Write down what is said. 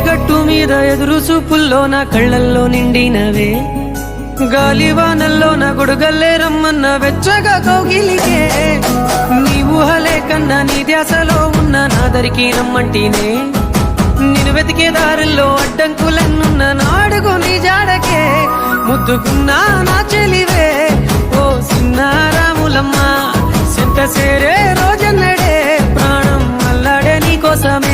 గట్టు మీద ఎదురు చూపుల్లో నా కళ్ళల్లో నిండినవే గాలివానల్లో నా గొడుగల్లే రమ్మన్న వెచ్చగా కౌగిలికే నీ ఊహలే కన్నా నీ ధ్యాసలో ఉన్న నాదరికి రమ్మంటేనే నేను వెతికే దారుల్లో అడ్డంకులన్నున్న నాడుగు నీ జాడకే ముద్దుకున్నా నా చెలివే ఓ సిన్నారాములమ్మ సెంత సేరే రోజన్నడే ప్రాణం అల్లాడే నీ కోసమే